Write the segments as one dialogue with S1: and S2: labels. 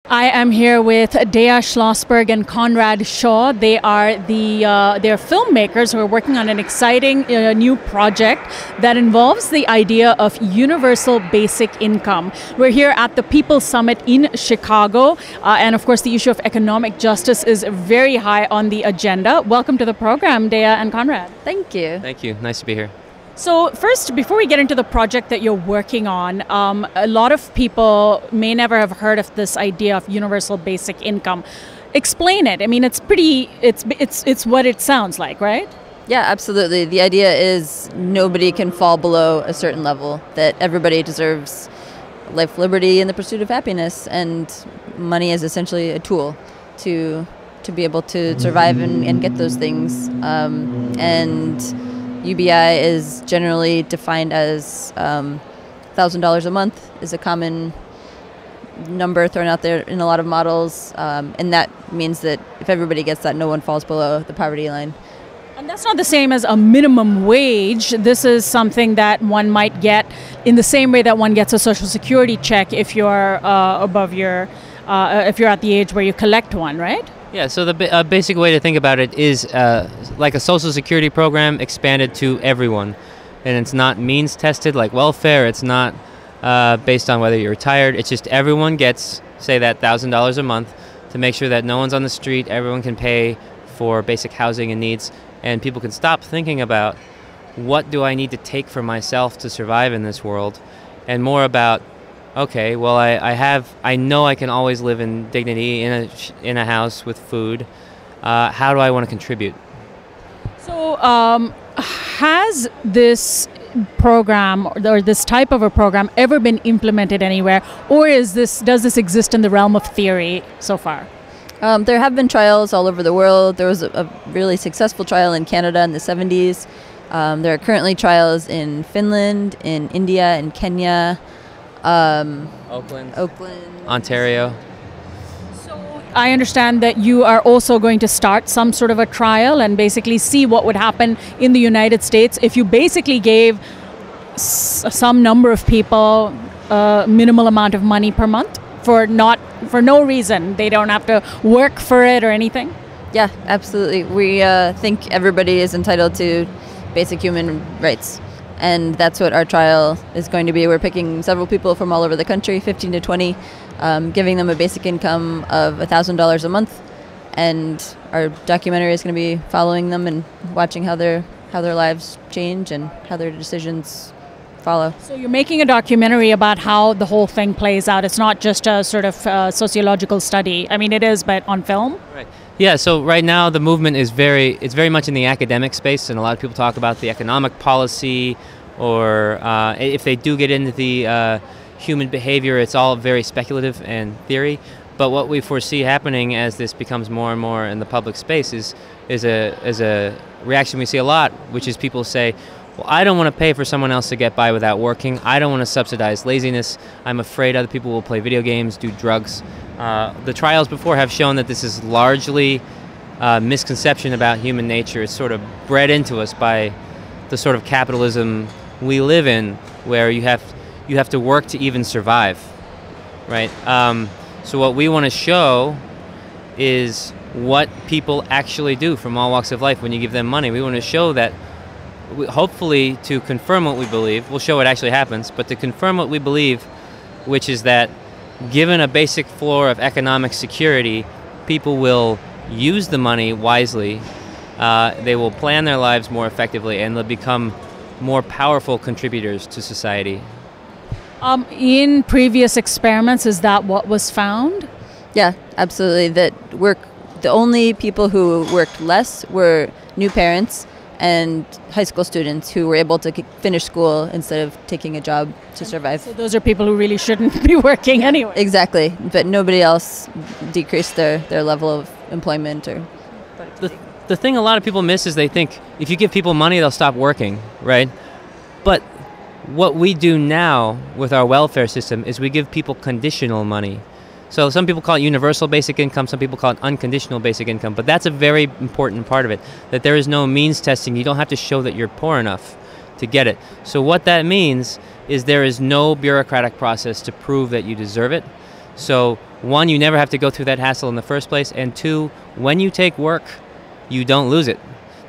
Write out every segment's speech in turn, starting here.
S1: I am here with Deia Schlosberg and Conrad Shaw. They are they're filmmakers who are working on an exciting new project that involves the idea of universal basic income. We're here at the People Summit in Chicago, and of course the issue of economic justice is very high on the agenda. Welcome to the program, Deia and Conrad.
S2: Thank you.
S3: Thank you. Nice to be here.
S1: So first, before we get into the project that you're working on, a lot of people may never have heard of this idea of universal basic income. Explain it. I mean, it's what it sounds like, right?
S2: Yeah, absolutely. The idea is nobody can fall below a certain level, that everybody deserves life, liberty, and the pursuit of happiness, and money is essentially a tool to be able to survive and get those things. And UBI is generally defined as $1,000 a month is a common number thrown out there in a lot of models, and that means that if everybody gets that, no one falls below the poverty line.
S1: And that's not the same as a minimum wage. This is something that one might get in the same way that one gets a Social Security check if you're above your, if you're at the age where you collect one, right?
S3: Yeah, so the basic way to think about it is like a Social Security program expanded to everyone. And it's not means tested like welfare. It's not based on whether you're retired. It's just everyone gets, say, that $1,000 a month to make sure that no one's on the street. Everyone can pay for basic housing and needs. And people can stop thinking about what do I need to take for myself to survive in this world, and more about, okay, well, I know I can always live in dignity in a house with food. How do I want to contribute?
S1: So, has this program or this type of a program ever been implemented anywhere, or does this exist in the realm of theory so far?
S2: There have been trials all over the world. There was a really successful trial in Canada in the 70s. There are currently trials in Finland, in India, in Kenya.
S3: Oakland, Ontario.
S1: So I understand that you are also going to start some sort of a trial and basically see what would happen in the United States if you basically gave some number of people a minimal amount of money per month for no reason. They don't have to work for it or anything.
S2: Yeah, absolutely. We think everybody is entitled to basic human rights. And that's what our trial is going to be. We're picking several people from all over the country, 15 to 20, giving them a basic income of $1,000 a month. And our documentary is going to be following them and watching how their lives change and how their decisions follow.
S1: So you're making a documentary about how the whole thing plays out. It's not just a sort of sociological study. I mean, it is, but on film.
S3: Right. Yeah, so right now the movement is it's very much in the academic space, and a lot of people talk about the economic policy, or if they do get into the human behavior, it's all very speculative and theory. But what we foresee happening as this becomes more and more in the public space is a reaction we see a lot, which is people say, well, I don't want to pay for someone else to get by without working. I don't want to subsidize laziness. I'm afraid other people will play video games, do drugs. The trials before have shown that this is largely misconception about human nature. It's sort of bred into us by the sort of capitalism we live in, where you have to work to even survive, right? So what we want to show is what people actually do from all walks of life when you give them money. We want to show that, hopefully to confirm what we believe. We'll show what actually happens, but to confirm what we believe, which is that given a basic floor of economic security, people will use the money wisely, they will plan their lives more effectively, and they'll become more powerful contributors to society.
S1: In previous experiments, is that what was found?
S2: Yeah, absolutely. The only people who worked less were new parents and high school students who were able to finish school instead of taking a job to survive.
S1: So those are people who really shouldn't be working anyway.
S2: Exactly, but nobody else decreased their level of employment or productivity.
S3: The thing a lot of people miss is they think if you give people money, they'll stop working, right? But what we do now with our welfare system is we give people conditional money. So some people call it universal basic income, some people call it unconditional basic income, but that's a very important part of it, that there is no means testing. You don't have to show that you're poor enough to get it. So what that means is there is no bureaucratic process to prove that you deserve it. So one, you never have to go through that hassle in the first place, and two, when you take work, you don't lose it.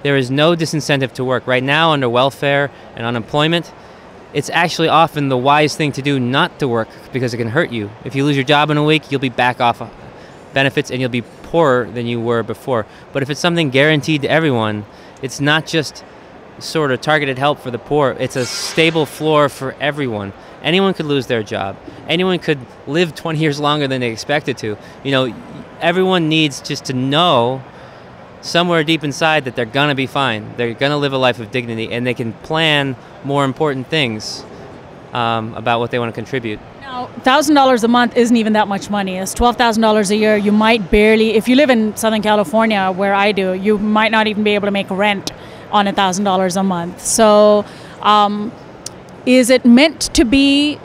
S3: There is no disincentive to work. Right now, under welfare and unemployment, it's actually often the wise thing to do not to work because it can hurt you. If you lose your job in a week, you'll be back off benefits and you'll be poorer than you were before. But if it's something guaranteed to everyone, it's not just sort of targeted help for the poor. It's a stable floor for everyone. Anyone could lose their job. Anyone could live 20 years longer than they expected to. You know, everyone needs just to know somewhere deep inside that they're gonna be fine. They're gonna live a life of dignity, and they can plan more important things about what they want to contribute.
S1: Now, $1,000 a month isn't even that much money. It's $12,000 a year. You might barely, if you live in Southern California, where I do, you might not even be able to make rent on $1,000 a month. So, is it meant to be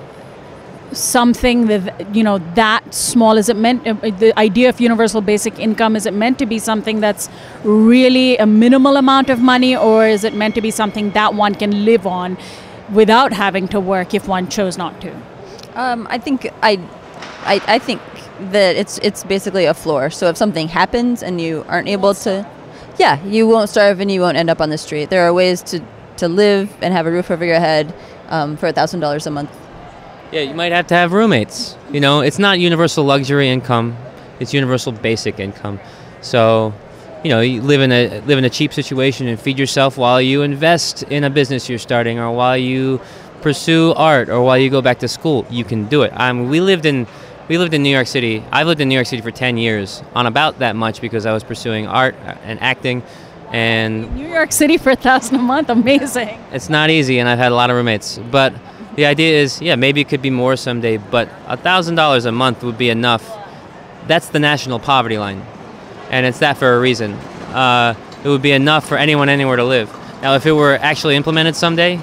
S1: something that, you know, that small? Is it meant, the idea of universal basic income, is it meant to be something that's really a minimal amount of money, or is it meant to be something that one can live on without having to work if one chose not to?
S2: I think that it's basically a floor. So if something happens and you aren't able to, yeah, you won't starve and you won't end up on the street. There are ways to live and have a roof over your head for $1,000 a month.
S3: Yeah, you might have to have roommates. You know, it's not universal luxury income; it's universal basic income. So, you know, you live in a cheap situation and feed yourself while you invest in a business you're starting, or while you pursue art, or while you go back to school. You can do it. We lived in New York City. I've lived in New York City for 10 years, on about that much, because I was pursuing art and acting. And
S1: New York City for $1,000 a month, amazing.
S3: It's not easy, and I've had a lot of roommates, but the idea is, yeah, maybe it could be more someday, but $1,000 a month would be enough. That's the national poverty line, and it's that for a reason. It would be enough for anyone anywhere to live. Now, if it were actually implemented someday,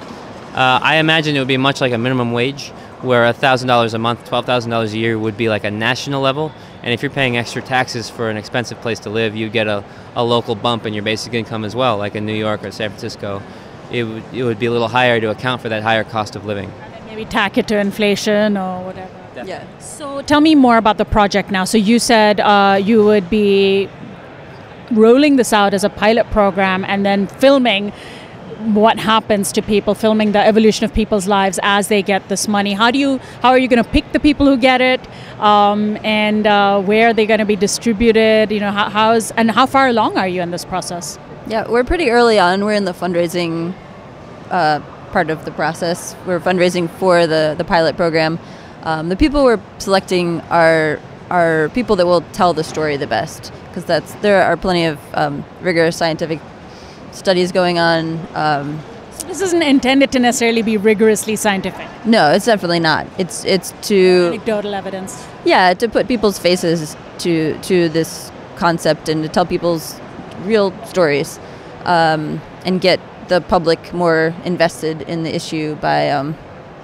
S3: I imagine it would be much like a minimum wage, where $1,000 a month, $12,000 a year would be like a national level. And if you're paying extra taxes for an expensive place to live, you get a local bump in your basic income as well, like in New York or San Francisco. It would be a little higher to account for that higher cost of living.
S1: And then maybe tack it to inflation or whatever.
S3: Definitely.
S2: Yeah.
S1: So tell me more about the project now. So you said you would be rolling this out as a pilot program and then filming what happens to people, filming the evolution of people's lives as they get this money. How are you going to pick the people who get it, and where are they going to be distributed? You know, how far along are you in this process?
S2: Yeah, we're pretty early on. We're in the fundraising part of the process. We're fundraising for the pilot program. The people we're selecting are people that will tell the story the best, because there are plenty of rigorous scientific studies going on.
S1: So this isn't intended to necessarily be rigorously scientific.
S2: No, it's definitely not. It's to
S1: anecdotal evidence.
S2: Yeah, to put people's faces to this concept and to tell people's real stories, and get the public more invested in the issue by,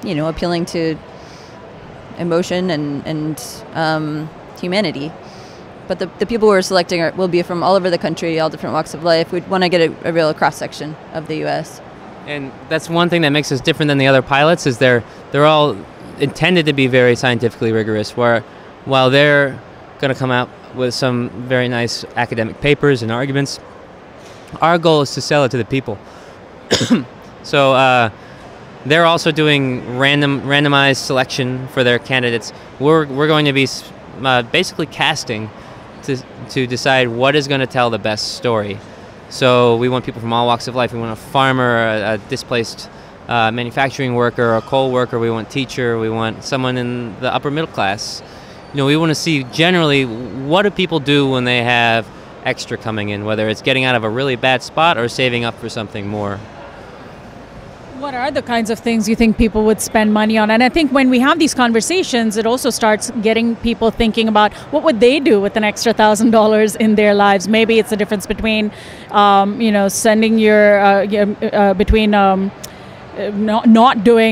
S2: appealing to emotion and humanity. But the people we're selecting will be from all over the country, all different walks of life. We want to get a real cross-section of the U.S.
S3: And that's one thing that makes us different than the other pilots, is they're all intended to be very scientifically rigorous, while they're going to come out with some very nice academic papers and arguments. Our goal is to sell it to the people. So they're also doing randomized selection for their candidates. We're going to be basically casting to decide what is going to tell the best story. So we want people from all walks of life. We want a farmer, a displaced manufacturing worker, a coal worker. We want teacher. We want someone in the upper middle class. You know, we want to see generally what do people do when they have extra coming in, whether it's getting out of a really bad spot or saving up for something more.
S1: What are the kinds of things you think people would spend money on? And I think when we have these conversations, it also starts getting people thinking about what would they do with an extra $1,000 in their lives. Maybe it's the difference between, sending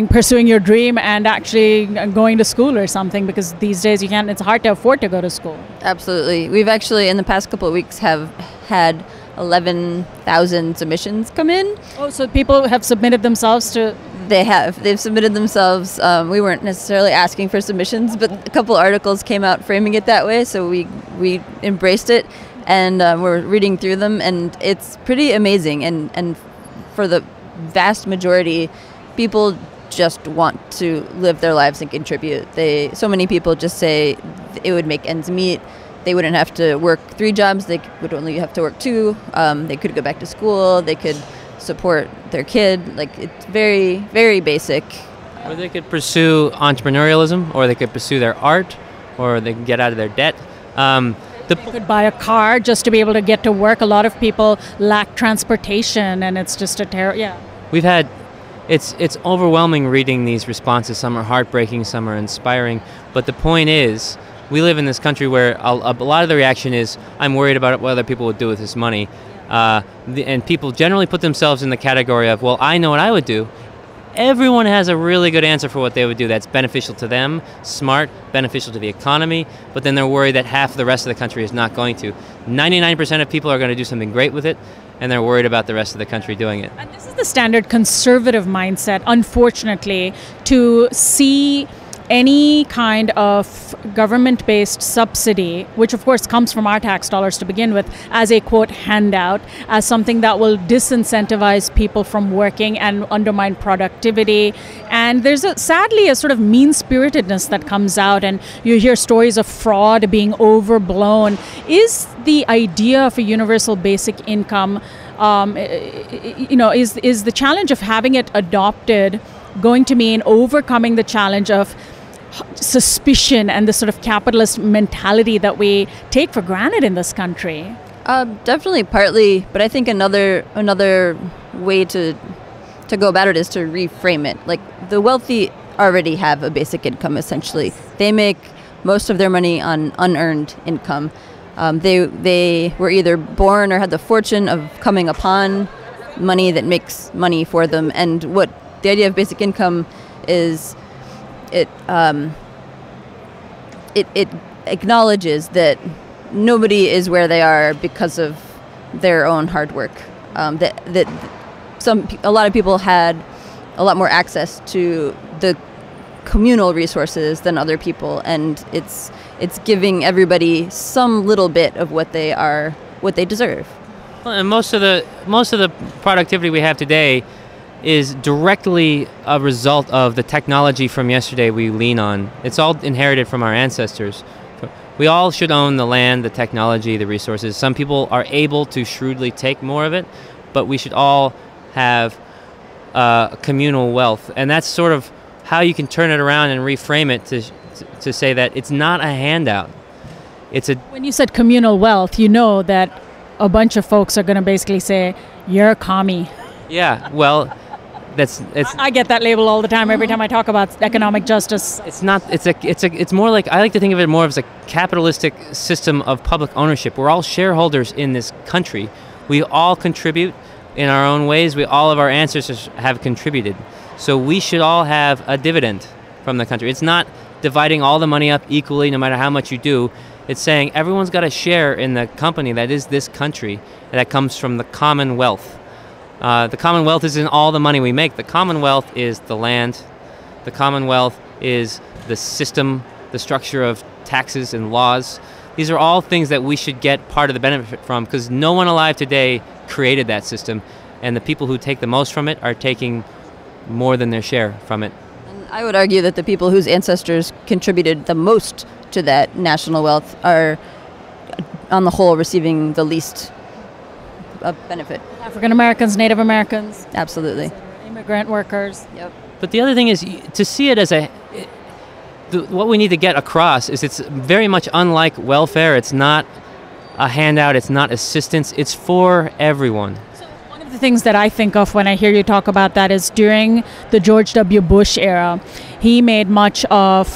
S1: pursuing your dream and actually going to school or something, because these days it's hard to afford to go to school.
S2: Absolutely. We've actually, in the past couple of weeks, have had 11,000 submissions come in.
S1: Oh, so people have submitted themselves to...
S2: They have. They've submitted themselves. We weren't necessarily asking for submissions, but a couple articles came out framing it that way, so we embraced it, and we're reading through them, and it's pretty amazing. And for the vast majority, people just want to live their lives and contribute. So many people just say it would make ends meet. They wouldn't have to work 3 jobs. They would only have to work 2. They could go back to school. They could support their kid. Like, it's very, very basic.
S3: Or they could pursue entrepreneurialism, or they could pursue their art, or they can get out of their debt.
S1: They could buy a car just to be able to get to work. A lot of people lack transportation, and it's just a terrible. Yeah.
S3: We've had, it's overwhelming reading these responses. Some are heartbreaking, some are inspiring. But the point is, we live in this country where a lot of the reaction is, I'm worried about what other people would do with this money. And people generally put themselves in the category of, well, I know what I would do. Everyone has a really good answer for what they would do that's beneficial to them, smart, beneficial to the economy, but then they're worried that half the rest of the country is not going to. 99% of people are going to do something great with it, and they're worried about the rest of the country doing it.
S1: And this is the standard conservative mindset, unfortunately, to see any kind of government-based subsidy, which of course comes from our tax dollars to begin with, as a, quote, handout, as something that will disincentivize people from working and undermine productivity. And there's sadly a sort of mean-spiritedness that comes out, and you hear stories of fraud being overblown. Is the idea of a universal basic income, is the challenge of having it adopted going to mean overcoming the challenge of suspicion and the sort of capitalist mentality that we take for granted in this country?
S2: Definitely partly, but I think another way to go about it is to reframe it. Like, the wealthy already have a basic income, essentially. They make most of their money on unearned income. They were either born or had the fortune of coming upon money that makes money for them. And what the idea of basic income is, it acknowledges that nobody is where they are because of their own hard work. A lot of people had a lot more access to the communal resources than other people, and it's giving everybody some little bit of what they deserve.
S3: Well, and most of the productivity we have today is directly a result of the technology from yesterday we lean on. It's all inherited from our ancestors. We all should own the land, the technology, the resources. Some people are able to shrewdly take more of it, but we should all have communal wealth. And that's sort of how you can turn it around and reframe it to say that it's not a handout.
S1: When you said communal wealth, you know that a bunch of folks are going to basically say, you're a commie.
S3: Yeah, well,
S1: I get that label all the time every time I talk about economic justice.
S3: It's not. It's more like, I like to think of it more as a capitalistic system of public ownership. We're all shareholders in this country. We all contribute in our own ways. All of our ancestors have contributed. So we should all have a dividend from the country. It's not dividing all the money up equally, no matter how much you do. It's saying everyone's got a share in the company that is this country, that comes from the Commonwealth. The Commonwealth isn't all the money we make. The Commonwealth is the land. The Commonwealth is the system, the structure of taxes and laws. These are all things that we should get part of the benefit from, because no one alive today created that system, and the people who take the most from it are taking more than their share from it.
S2: And I would argue that the people whose ancestors contributed the most to that national wealth are, on the whole, receiving the least benefit.
S1: African Americans, Native Americans.
S2: Absolutely.
S1: Immigrant workers.
S2: Yep.
S3: But the other thing is to see it as what we need to get across is it's very much unlike welfare. It's not a handout. It's not assistance. It's for everyone.
S1: So one of the things that I think of when I hear you talk about that is during the George W. Bush era, he made much of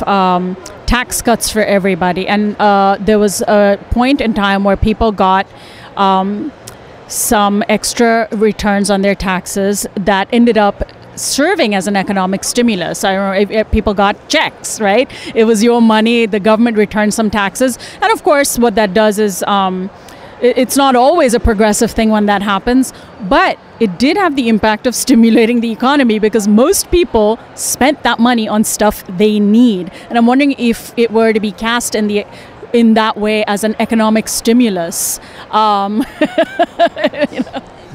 S1: tax cuts for everybody. And there was a point in time where people got some extra returns on their taxes that ended up serving as an economic stimulus. I remember if people got checks, right? It was your money, the government returned some taxes. And of course, what that does is it's not always a progressive thing when that happens, but it did have the impact of stimulating the economy because most people spent that money on stuff they need. And I'm wondering if it were to be cast in that way as an economic stimulus.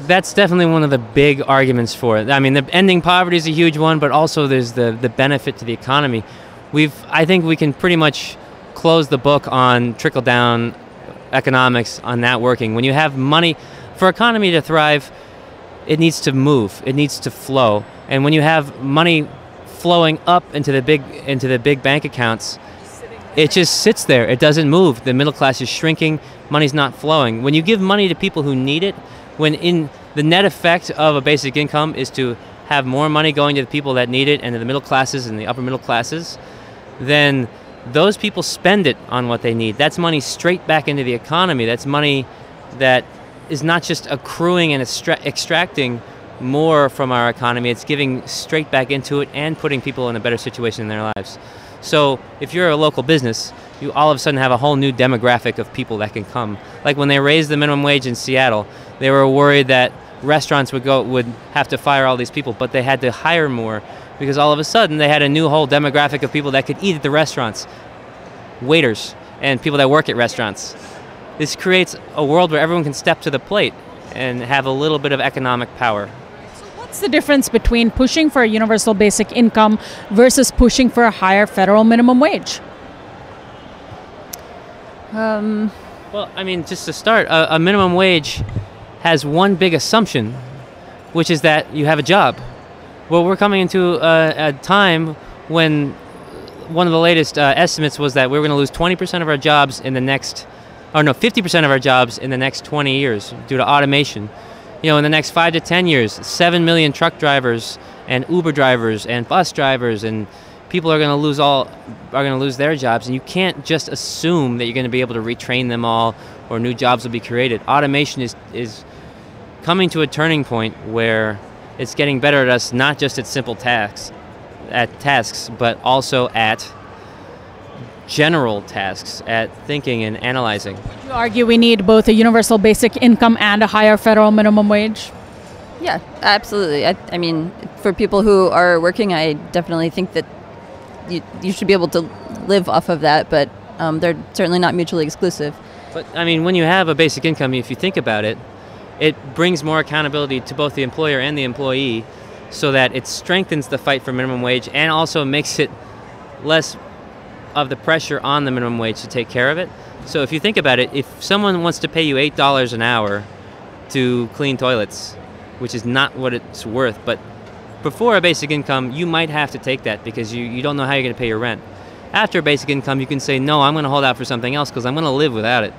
S3: That's definitely one of the big arguments for it. I mean, the ending poverty is a huge one, but also there's the benefit to the economy. I think we can pretty much close the book on trickle-down economics on that working. When you have money, for economy to thrive, it needs to move, it needs to flow. And when you have money flowing up into the big bank accounts, it just sits there. It doesn't move. The middle class is shrinking. Money's not flowing. When you give money to people who need it, when in the net effect of a basic income is to have more money going to the people that need it and to the middle classes and the upper middle classes, then those people spend it on what they need. That's money straight back into the economy. That's money that is not just accruing and extracting more from our economy. It's giving straight back into it and putting people in a better situation in their lives. So if you're a local business, you all of a sudden have a whole new demographic of people that can come. Like when they raised the minimum wage in Seattle, they were worried that restaurants would have to fire all these people, but they had to hire more because all of a sudden they had a new whole demographic of people that could eat at the restaurants, waiters and people that work at restaurants. This creates a world where everyone can step to the plate and have a little bit of economic power.
S1: What's the difference between pushing for a universal basic income versus pushing for a higher federal minimum wage?
S3: Well, I mean, just to start, a minimum wage has one big assumption, which is that you have a job. Well, we're coming into a time when one of the latest estimates was that we were going to lose 20% of our jobs in the next, 50% of our jobs in the next 20 years due to automation. You know, in the next 5 to 10 years, 7 million truck drivers and Uber drivers and bus drivers and people are going to lose their jobs, and you can't just assume that you're going to be able to retrain them all or new jobs will be created. Automation is coming to a turning point where it's getting better at us, not just at simple tasks, but also at general tasks, at thinking and analyzing.
S1: Would you argue we need both a universal basic income and a higher federal minimum wage?
S2: Yeah, absolutely. I mean, for people who are working, I definitely think that you should be able to live off of that, but they're certainly not mutually exclusive.
S3: But I mean, when you have a basic income, if you think about it, it brings more accountability to both the employer and the employee so that it strengthens the fight for minimum wage and also makes it less of the pressure on the minimum wage to take care of it. So if you think about it, if someone wants to pay you $8 an hour to clean toilets, which is not what it's worth, but before a basic income, you might have to take that because you don't know how you're going to pay your rent. After a basic income, you can say, no, I'm going to hold out for something else because I'm going to live without it.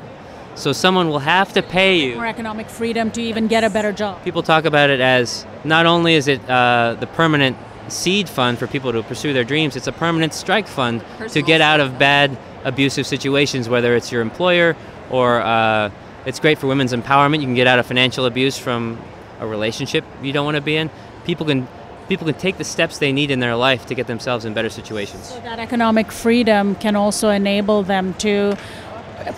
S3: So someone will have to pay you.
S1: More economic freedom to even get a better job.
S3: People talk about it as not only is it the permanent seed fund for people to pursue their dreams, it's a permanent strike fund to get out of bad, abusive situations, whether it's your employer or it's great for women's empowerment. You can get out of financial abuse from a relationship you don't want to be in. People can take the steps they need in their life to get themselves in better situations.
S1: So that economic freedom can also enable them to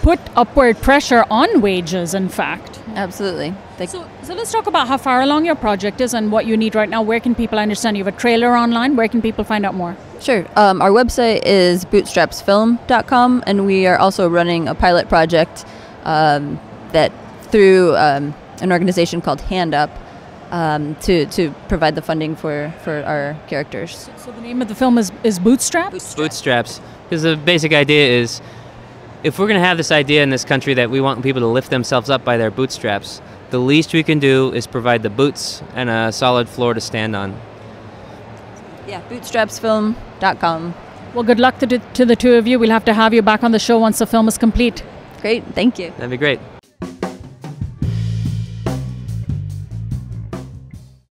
S1: put upward pressure on wages, in fact.
S2: Absolutely.
S1: So let's talk about how far along your project is and what you need right now. Where can people understand? You have a trailer online. Where can people find out more?
S2: Sure. Our website is bootstrapsfilm.com, and we are also running a pilot project that through an organization called Hand Up to provide the funding for our characters.
S1: So the name of the film is Bootstraps?
S3: Bootstraps. Because the basic idea is, if we're going to have this idea in this country that we want people to lift themselves up by their bootstraps, the least we can do is provide the boots and a solid floor to stand on.
S2: Yeah, bootstrapsfilm.com.
S1: Well, good luck to the two of you. We'll have to have you back on the show once the film is complete.
S2: Great, thank you.
S3: That'd be great.